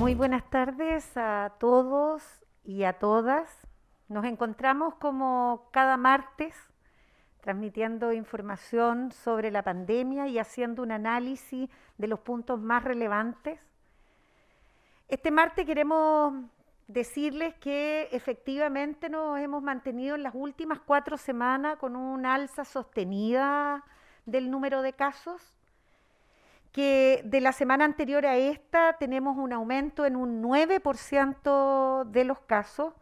Muy buenas tardes a todos y a todas. Nos encontramos como cada martes transmitiendo información sobre la pandemia y haciendo un análisis de los puntos más relevantes. Este martes queremos decirles que efectivamente nos hemos mantenido en las últimas 4 semanas con una alza sostenida del número de casos, que de la semana anterior a esta tenemos un aumento en un 9% de los casos,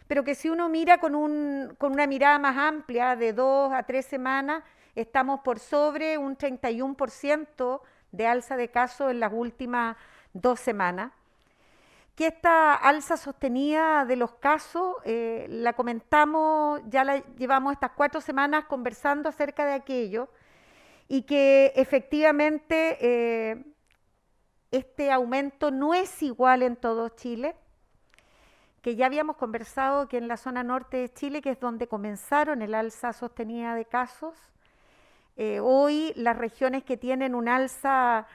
pero que si uno mira con una mirada más amplia, de 2 a 3 semanas, estamos por sobre un 31% de alza de casos en las últimas 2 semanas. Que esta alza sostenida de los casos la comentamos, ya la llevamos estas 4 semanas conversando acerca de aquello, y que efectivamente este aumento no es igual en todo Chile, que ya habíamos conversado que en la zona norte de Chile, que es donde comenzaron el alza sostenida de casos, hoy las regiones que tienen un alza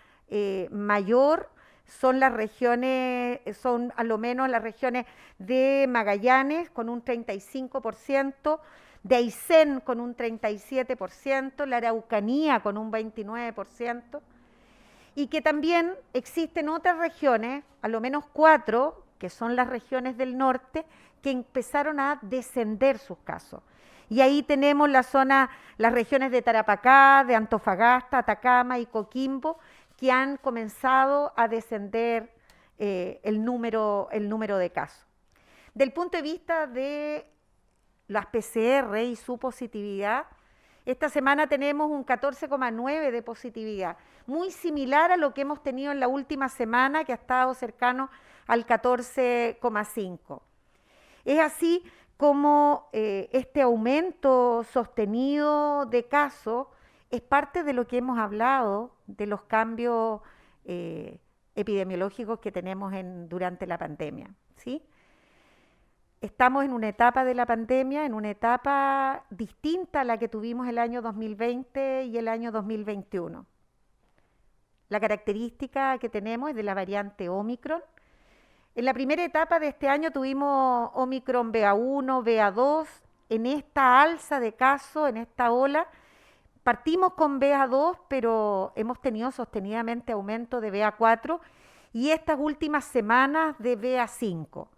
mayor son las regiones, son a lo menos las regiones de Magallanes con un 35%, de Aysén con un 37%, la Araucanía con un 29%, y que también existen otras regiones, a lo menos 4, que son las regiones del norte, que empezaron a descender sus casos. Y ahí tenemos la zona, las regiones de Tarapacá, de Antofagasta, Atacama y Coquimbo, que han comenzado a descender el número de casos. Del punto de vista de las PCR y su positividad, esta semana tenemos un 14,9 de positividad, muy similar a lo que hemos tenido en la última semana, que ha estado cercano al 14,5. Es así como este aumento sostenido de casos es parte de lo que hemos hablado, de los cambios epidemiológicos que tenemos durante la pandemia, ¿sí? Estamos en una etapa de la pandemia, en una etapa distinta a la que tuvimos el año 2020 y el año 2021. La característica que tenemos es de la variante Omicron. En la primera etapa de este año tuvimos Omicron BA1, BA2. En esta alza de casos, en esta ola, partimos con BA2, pero hemos tenido sostenidamente aumento de BA4 y estas últimas semanas de BA5.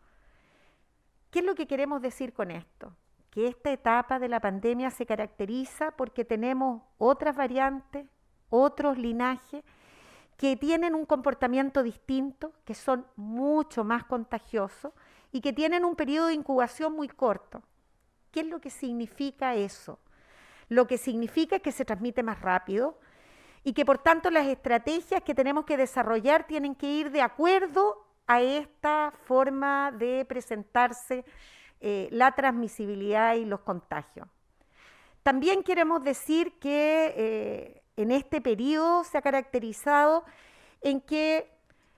¿Qué es lo que queremos decir con esto? Que esta etapa de la pandemia se caracteriza porque tenemos otras variantes, otros linajes que tienen un comportamiento distinto, que son mucho más contagiosos y que tienen un periodo de incubación muy corto. ¿Qué es lo que significa eso? Lo que significa es que se transmite más rápido y que por tanto las estrategias que tenemos que desarrollar tienen que ir de acuerdo a esta forma de presentarse la transmisibilidad y los contagios. También queremos decir que en este periodo se ha caracterizado en que,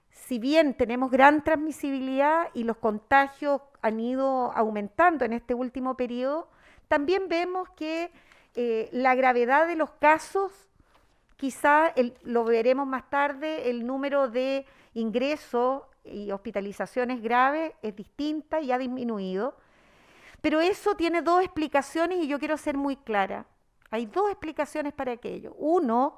si bien tenemos gran transmisibilidad y los contagios han ido aumentando en este último periodo, también vemos que la gravedad de los casos, quizá lo veremos más tarde, el número de ingresos y hospitalizaciones graves es distinta y ha disminuido. Pero eso tiene dos explicaciones y yo quiero ser muy clara. Hay dos explicaciones para aquello. Uno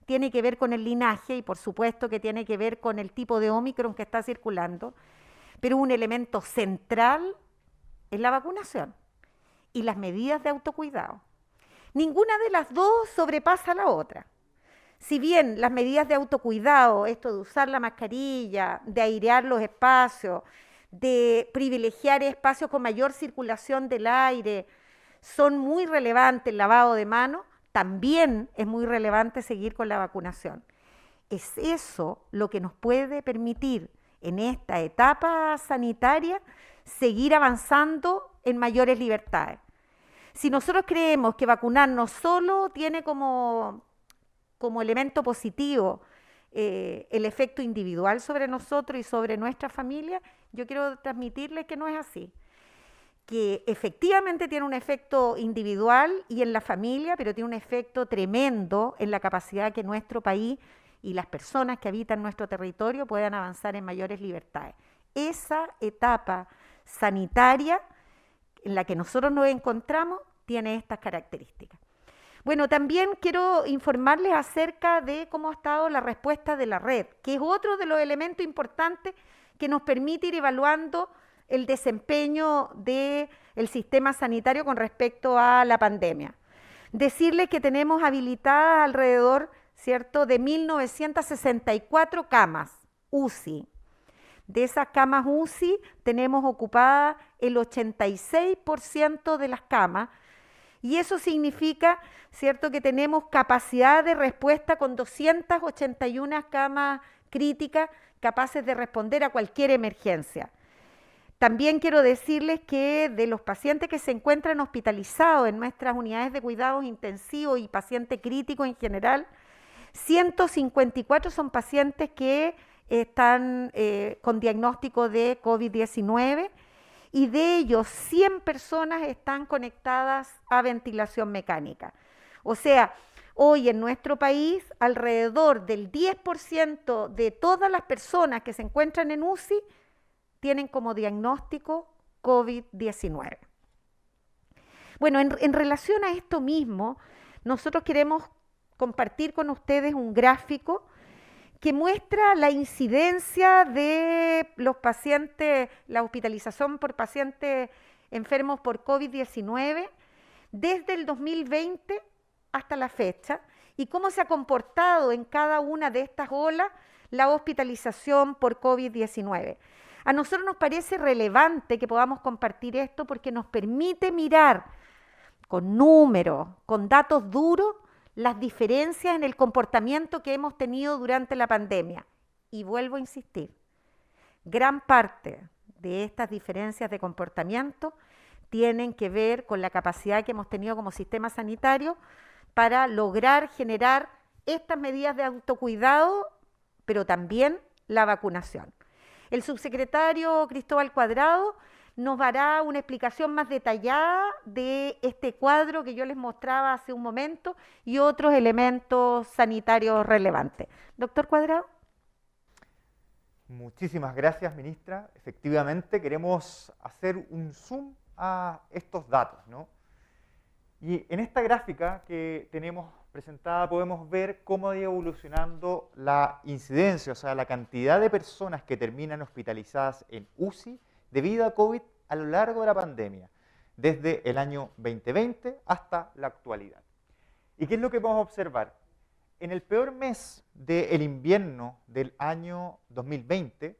tiene que ver con el linaje y por supuesto que tiene que ver con el tipo de Omicron que está circulando, pero un elemento central es la vacunación y las medidas de autocuidado. Ninguna de las dos sobrepasa a la otra. Si bien las medidas de autocuidado, esto de usar la mascarilla, de airear los espacios, de privilegiar espacios con mayor circulación del aire, son muy relevantes, el lavado de manos, también es muy relevante seguir con la vacunación. Es eso lo que nos puede permitir en esta etapa sanitaria seguir avanzando en mayores libertades. Si nosotros creemos que vacunarnos solo tiene como elemento positivo el efecto individual sobre nosotros y sobre nuestra familia, yo quiero transmitirles que no es así. Que efectivamente tiene un efecto individual y en la familia, pero tiene un efecto tremendo en la capacidad que nuestro país y las personas que habitan nuestro territorio puedan avanzar en mayores libertades. Esa etapa sanitaria en la que nosotros nos encontramos tiene estas características. Bueno, también quiero informarles acerca de cómo ha estado la respuesta de la red, que es otro de los elementos importantes que nos permite ir evaluando el desempeño del sistema sanitario con respecto a la pandemia. Decirles que tenemos habilitadas alrededor, ¿cierto?, de 1.964 camas UCI. De esas camas UCI tenemos ocupadas el 86% de las camas, y eso significa, ¿cierto?, que tenemos capacidad de respuesta con 281 camas críticas capaces de responder a cualquier emergencia. También quiero decirles que de los pacientes que se encuentran hospitalizados en nuestras unidades de cuidados intensivos y pacientes críticos en general, 154 son pacientes que están con diagnóstico de COVID-19, y de ellos 100 personas están conectadas a ventilación mecánica. O sea, hoy en nuestro país alrededor del 10% de todas las personas que se encuentran en UCI tienen como diagnóstico COVID-19. Bueno, en relación a esto mismo, nosotros queremos compartir con ustedes un gráfico que muestra la incidencia de los pacientes, la hospitalización por pacientes enfermos por COVID-19 desde el 2020 hasta la fecha y cómo se ha comportado en cada una de estas olas la hospitalización por COVID-19. A nosotros nos parece relevante que podamos compartir esto porque nos permite mirar con números, con datos duros, las diferencias en el comportamiento que hemos tenido durante la pandemia. Y vuelvo a insistir, gran parte de estas diferencias de comportamiento tienen que ver con la capacidad que hemos tenido como sistema sanitario para lograr generar estas medidas de autocuidado, pero también la vacunación. El subsecretario Cristóbal Cuadrado nos dará una explicación más detallada de este cuadro que yo les mostraba hace un momento y otros elementos sanitarios relevantes. Doctor Cuadrado. Muchísimas gracias, ministra. Efectivamente, queremos hacer un zoom a estos datos, ¿no? Y en esta gráfica que tenemos presentada podemos ver cómo ha ido evolucionando la incidencia, o sea, la cantidad de personas que terminan hospitalizadas en UCI debido a COVID a lo largo de la pandemia, desde el año 2020 hasta la actualidad. ¿Y qué es lo que podemos observar? En el peor mes del invierno del año 2020,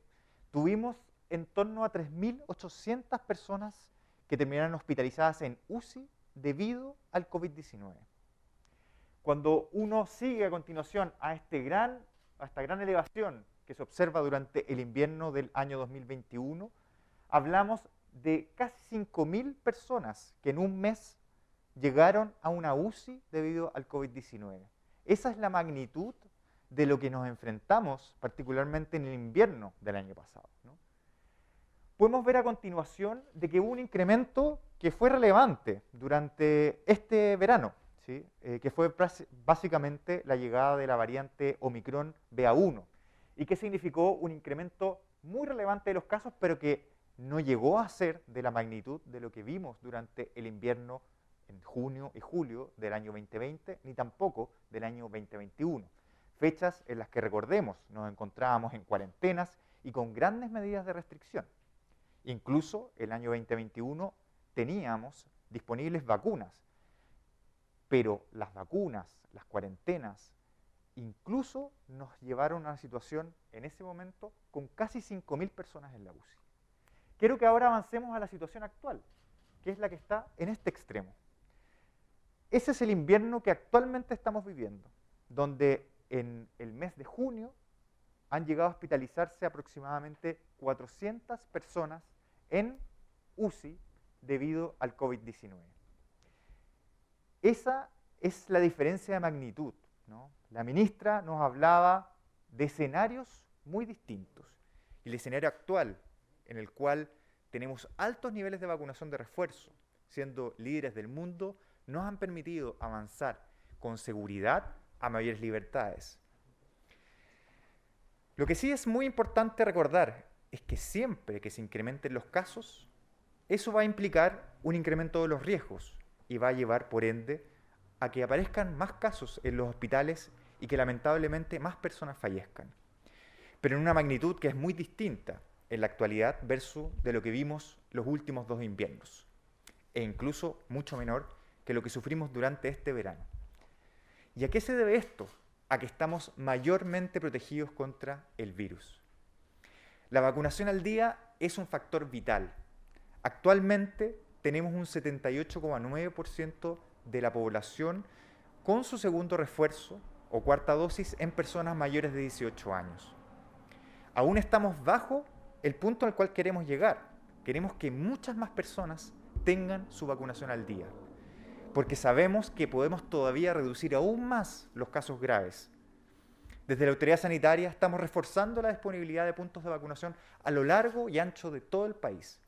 tuvimos en torno a 3.800 personas que terminaron hospitalizadas en UCI debido al COVID-19. Cuando uno sigue a continuación a esta gran elevación que se observa durante el invierno del año 2021, hablamos de casi 5.000 personas que en un mes llegaron a una UCI debido al COVID-19. Esa es la magnitud de lo que nos enfrentamos, particularmente en el invierno del año pasado, ¿no? Podemos ver a continuación de que hubo un incremento que fue relevante durante este verano, ¿sí? Que fue básicamente la llegada de la variante Omicron BA1 y que significó un incremento muy relevante de los casos, pero que no llegó a ser de la magnitud de lo que vimos durante el invierno en junio y julio del año 2020, ni tampoco del año 2021. Fechas en las que, recordemos, nos encontrábamos en cuarentenas y con grandes medidas de restricción. Incluso el año 2021 teníamos disponibles vacunas, pero las vacunas, las cuarentenas, incluso nos llevaron a una situación en ese momento con casi 5.000 personas en la UCI. Quiero que ahora avancemos a la situación actual, que es la que está en este extremo. Ese es el invierno que actualmente estamos viviendo, donde en el mes de junio han llegado a hospitalizarse aproximadamente 400 personas en UCI debido al COVID-19. Esa es la diferencia de magnitud, ¿no? La ministra nos hablaba de escenarios muy distintos. Y el escenario actual, en el cual tenemos altos niveles de vacunación de refuerzo, siendo líderes del mundo, nos han permitido avanzar con seguridad a mayores libertades. Lo que sí es muy importante recordar es que siempre que se incrementen los casos, eso va a implicar un incremento de los riesgos y va a llevar, por ende, a que aparezcan más casos en los hospitales y que lamentablemente más personas fallezcan. Pero en una magnitud que es muy distinta en la actualidad versus de lo que vimos los últimos 2 inviernos, e incluso mucho menor que lo que sufrimos durante este verano. ¿Y a qué se debe esto? A que estamos mayormente protegidos contra el virus. La vacunación al día es un factor vital. Actualmente tenemos un 78,9% de la población con su segundo refuerzo o cuarta dosis en personas mayores de 18 años. Aún estamos bajo el punto al cual queremos llegar. Queremos que muchas más personas tengan su vacunación al día, porque sabemos que podemos todavía reducir aún más los casos graves. Desde la autoridad sanitaria estamos reforzando la disponibilidad de puntos de vacunación a lo largo y ancho de todo el país,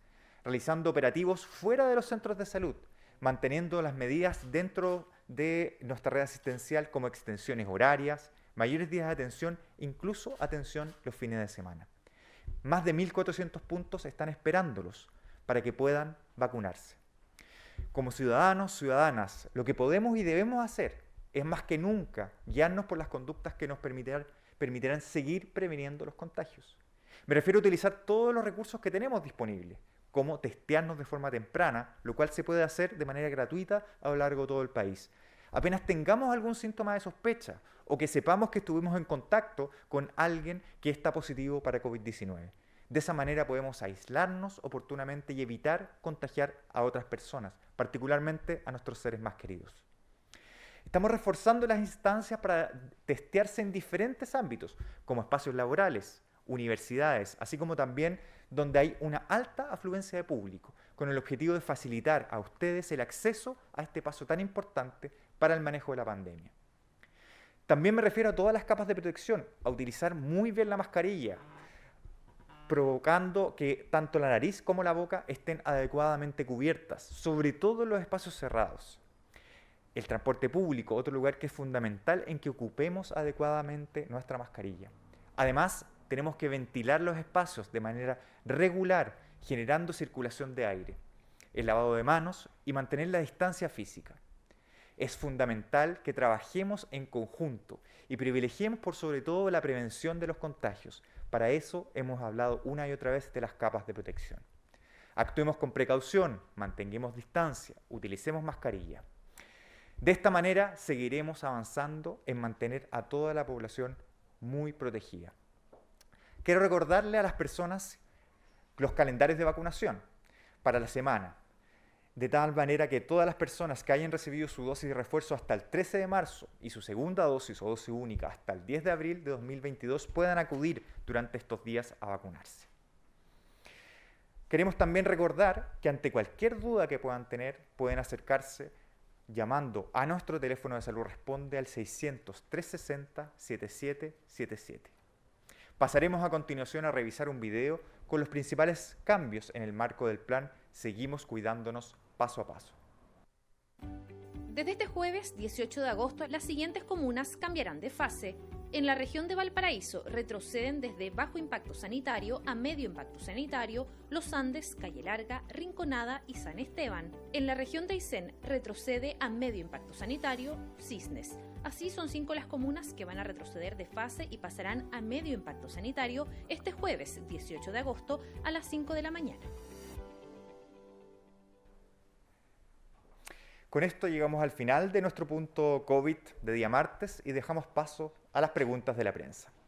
realizando operativos fuera de los centros de salud, manteniendo las medidas dentro de nuestra red asistencial como extensiones horarias, mayores días de atención, incluso atención los fines de semana. Más de 1.400 puntos están esperándolos para que puedan vacunarse. Como ciudadanos, ciudadanas, lo que podemos y debemos hacer es más que nunca guiarnos por las conductas que nos permitirán seguir previniendo los contagios. Me refiero a utilizar todos los recursos que tenemos disponibles, como testearnos de forma temprana, lo cual se puede hacer de manera gratuita a lo largo de todo el país. Apenas tengamos algún síntoma de sospecha o que sepamos que estuvimos en contacto con alguien que está positivo para COVID-19. De esa manera podemos aislarnos oportunamente y evitar contagiar a otras personas, particularmente a nuestros seres más queridos. Estamos reforzando las instancias para testearse en diferentes ámbitos, como espacios laborales, universidades, así como también donde hay una alta afluencia de público, con el objetivo de facilitar a ustedes el acceso a este paso tan importante para el manejo de la pandemia. También me refiero a todas las capas de protección, a utilizar muy bien la mascarilla, provocando que tanto la nariz como la boca estén adecuadamente cubiertas, sobre todo en los espacios cerrados. El transporte público, otro lugar que es fundamental en que ocupemos adecuadamente nuestra mascarilla. Además, tenemos que ventilar los espacios de manera regular, generando circulación de aire, el lavado de manos y mantener la distancia física. Es fundamental que trabajemos en conjunto y privilegiemos por sobre todo la prevención de los contagios. Para eso hemos hablado una y otra vez de las capas de protección. Actuemos con precaución, mantengamos distancia, utilicemos mascarilla. De esta manera seguiremos avanzando en mantener a toda la población muy protegida. Quiero recordarle a las personas los calendarios de vacunación para la semana, de tal manera que todas las personas que hayan recibido su dosis de refuerzo hasta el 13 de marzo y su segunda dosis o dosis única hasta el 10 de abril de 2022 puedan acudir durante estos días a vacunarse. Queremos también recordar que ante cualquier duda que puedan tener, pueden acercarse llamando a nuestro teléfono de salud Responde al 600-360-7777. Pasaremos a continuación a revisar un video con los principales cambios en el marco del plan Seguimos Cuidándonos paso a paso. Desde este jueves 18 de agosto, las siguientes comunas cambiarán de fase. En la región de Valparaíso retroceden desde bajo impacto sanitario a medio impacto sanitario Los Andes, Calle Larga, Rinconada y San Esteban. En la región de Aysén retrocede a medio impacto sanitario Cisnes. Así son 5 las comunas que van a retroceder de fase y pasarán a medio impacto sanitario este jueves 18 de agosto a las 5 de la mañana. Con esto llegamos al final de nuestro punto COVID de día martes y dejamos paso a las preguntas de la prensa.